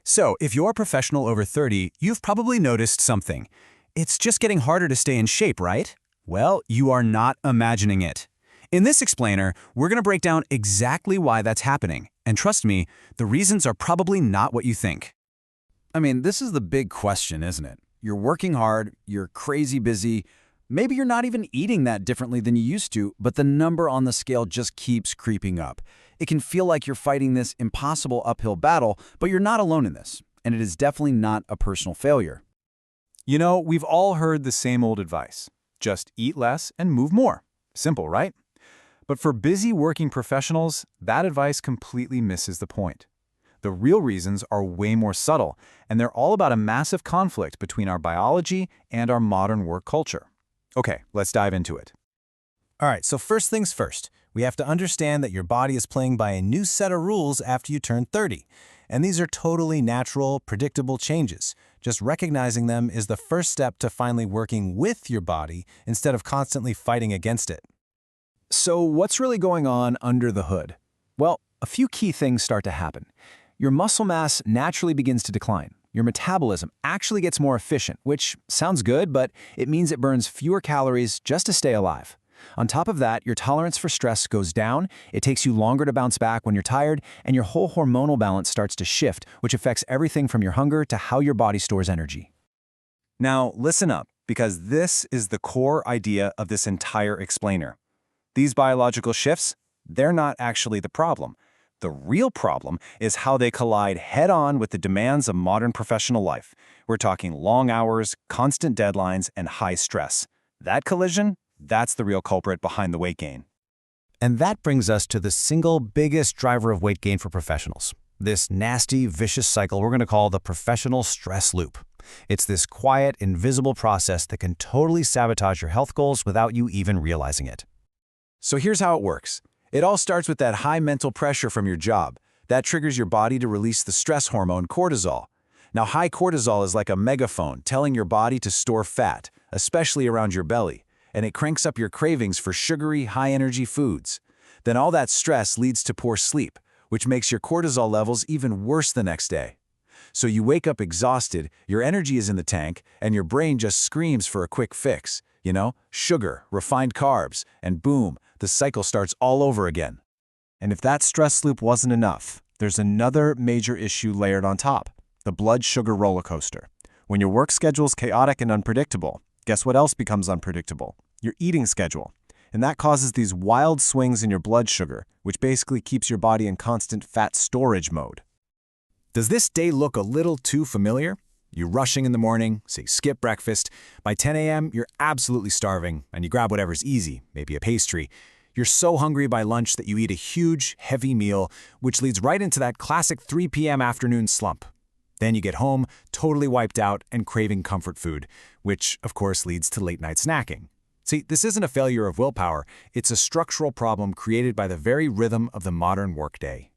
So, if you're a professional over 30, you've probably noticed something. It's just getting harder to stay in shape, right? Well, you are not imagining it. In this explainer, we're going to break down exactly why that's happening. And trust me, the reasons are probably not what you think. I mean, this is the big question, isn't it? You're working hard, you're crazy busy, maybe you're not even eating that differently than you used to, but the number on the scale just keeps creeping up. It can feel like you're fighting this impossible uphill battle, but you're not alone in this, and it is definitely not a personal failure. You know, we've all heard the same old advice. Just eat less and move more. Simple, right? But for busy working professionals, that advice completely misses the point. The real reasons are way more subtle, and they're all about a massive conflict between our biology and our modern work culture. Okay, let's dive into it. All right, so first things first, we have to understand that your body is playing by a new set of rules after you turn 30. And these are totally natural, predictable changes. Just recognizing them is the first step to finally working with your body instead of constantly fighting against it. So what's really going on under the hood? Well, a few key things start to happen. Your muscle mass naturally begins to decline. Your metabolism actually gets more efficient, which sounds good, but it means it burns fewer calories just to stay alive. On top of that, your tolerance for stress goes down, it takes you longer to bounce back when you're tired, and your whole hormonal balance starts to shift, which affects everything from your hunger to how your body stores energy. Now, listen up, because this is the core idea of this entire explainer. These biological shifts, they're not actually the problem. The real problem is how they collide head-on with the demands of modern professional life. We're talking long hours, constant deadlines, and high stress. That collision, that's the real culprit behind the weight gain. And that brings us to the single biggest driver of weight gain for professionals. This nasty, vicious cycle we're going to call the professional stress loop. It's this quiet, invisible process that can totally sabotage your health goals without you even realizing it. So here's how it works. It all starts with that high mental pressure from your job. That triggers your body to release the stress hormone cortisol. Now, high cortisol is like a megaphone telling your body to store fat, especially around your belly, and it cranks up your cravings for sugary, high-energy foods. Then all that stress leads to poor sleep, which makes your cortisol levels even worse the next day. So you wake up exhausted, your energy is in the tank, and your brain just screams for a quick fix. You know, sugar, refined carbs, and boom, the cycle starts all over again. And if that stress loop wasn't enough, there's another major issue layered on top, the blood sugar roller coaster. When your work schedule's chaotic and unpredictable, guess what else becomes unpredictable? Your eating schedule. And that causes these wild swings in your blood sugar, which basically keeps your body in constant fat storage mode. Does this day look a little too familiar? You're rushing in the morning, so you skip breakfast. By 10 a.m., you're absolutely starving, and you grab whatever's easy, maybe a pastry. You're so hungry by lunch that you eat a huge, heavy meal, which leads right into that classic 3 p.m. afternoon slump. Then you get home, totally wiped out and craving comfort food, which, of course, leads to late-night snacking. See, this isn't a failure of willpower. It's a structural problem created by the very rhythm of the modern workday.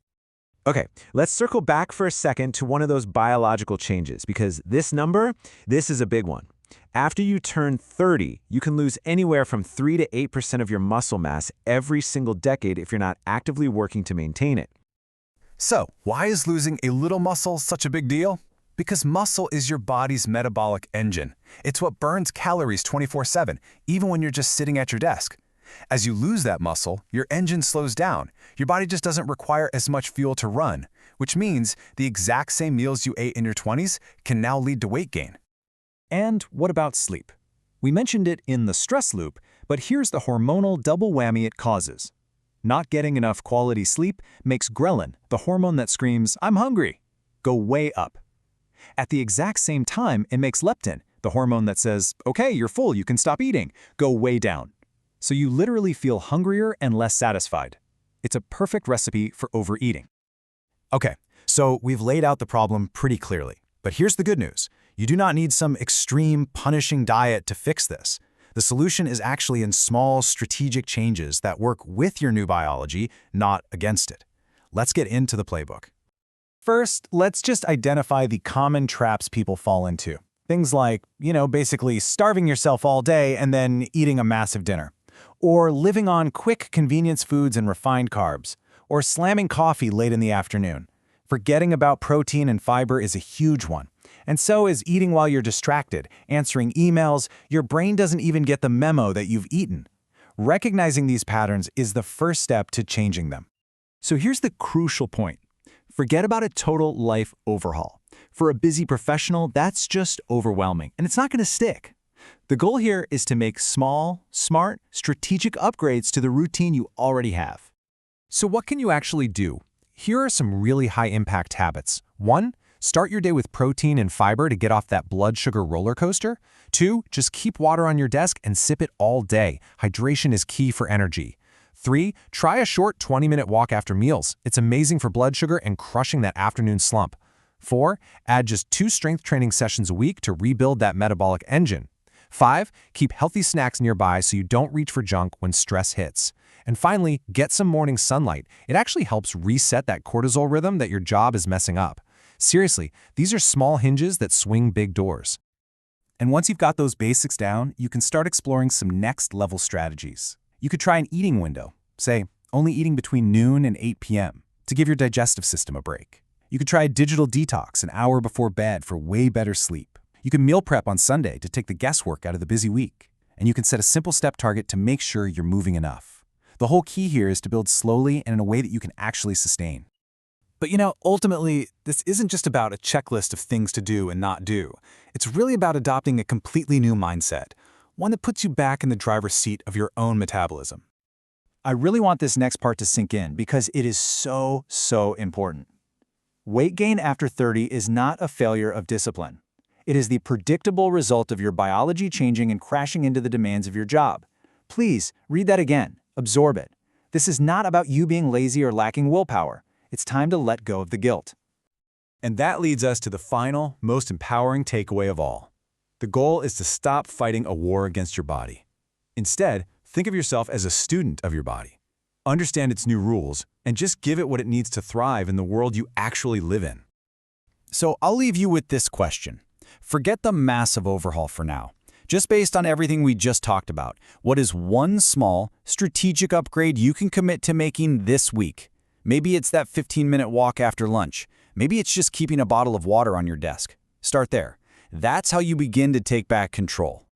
Okay, let's circle back for a second to one of those biological changes, because this is a big one. After you turn 30, you can lose anywhere from 3 to 8% of your muscle mass every single decade if you're not actively working to maintain it. So, why is losing a little muscle such a big deal? Because muscle is your body's metabolic engine. It's what burns calories 24/7, even when you're just sitting at your desk. As you lose that muscle, your engine slows down. Your body just doesn't require as much fuel to run, which means the exact same meals you ate in your 20s can now lead to weight gain. And what about sleep? We mentioned it in the stress loop, but here's the hormonal double whammy it causes. Not getting enough quality sleep makes ghrelin, the hormone that screams, "I'm hungry," go way up. At the exact same time, it makes leptin, the hormone that says, "Okay, you're full, you can stop eating," go way down. So you literally feel hungrier and less satisfied. It's a perfect recipe for overeating. Okay, so we've laid out the problem pretty clearly. But here's the good news. You do not need some extreme, punishing diet to fix this. The solution is actually in small, strategic changes that work with your new biology, not against it. Let's get into the playbook. First, let's just identify the common traps people fall into. Things like, basically starving yourself all day and then eating a massive dinner. Or living on quick convenience foods and refined carbs. Or slamming coffee late in the afternoon. Forgetting about protein and fiber is a huge one. And so is eating while you're distracted, answering emails. Your brain doesn't even get the memo that you've eaten. Recognizing these patterns is the first step to changing them. So here's the crucial point. Forget about a total life overhaul. For a busy professional, that's just overwhelming, and it's not going to stick. The goal here is to make small, smart, strategic upgrades to the routine you already have. So what can you actually do? Here are some really high-impact habits. 1. Start your day with protein and fiber to get off that blood sugar roller coaster. 2. Just keep water on your desk and sip it all day. Hydration is key for energy. 3. Try a short 20-minute walk after meals. It's amazing for blood sugar and crushing that afternoon slump. 4. Add just 2 strength training sessions a week to rebuild that metabolic engine. 5. Keep healthy snacks nearby so you don't reach for junk when stress hits. And finally, get some morning sunlight. It actually helps reset that cortisol rhythm that your job is messing up. Seriously, these are small hinges that swing big doors. And once you've got those basics down, you can start exploring some next-level strategies. You could try an eating window, say, only eating between noon and 8 p.m. to give your digestive system a break. You could try a digital detox an hour before bed for way better sleep. You can meal prep on Sunday to take the guesswork out of the busy week. And you can set a simple step target to make sure you're moving enough. The whole key here is to build slowly and in a way that you can actually sustain. But ultimately, this isn't just about a checklist of things to do and not do. It's really about adopting a completely new mindset, one that puts you back in the driver's seat of your own metabolism. I really want this next part to sink in because it is so important. Weight gain after 30 is not a failure of discipline. It is the predictable result of your biology changing and crashing into the demands of your job. Please, read that again. Absorb it. This is not about you being lazy or lacking willpower. It's time to let go of the guilt. And that leads us to the final, most empowering takeaway of all. The goal is to stop fighting a war against your body. Instead, think of yourself as a student of your body. Understand its new rules, and just give it what it needs to thrive in the world you actually live in. So I'll leave you with this question. Forget the massive overhaul for now. Just based on everything we just talked about, what is one small, strategic upgrade you can commit to making this week? Maybe it's that 15-minute walk after lunch. Maybe it's just keeping a bottle of water on your desk. Start there. That's how you begin to take back control.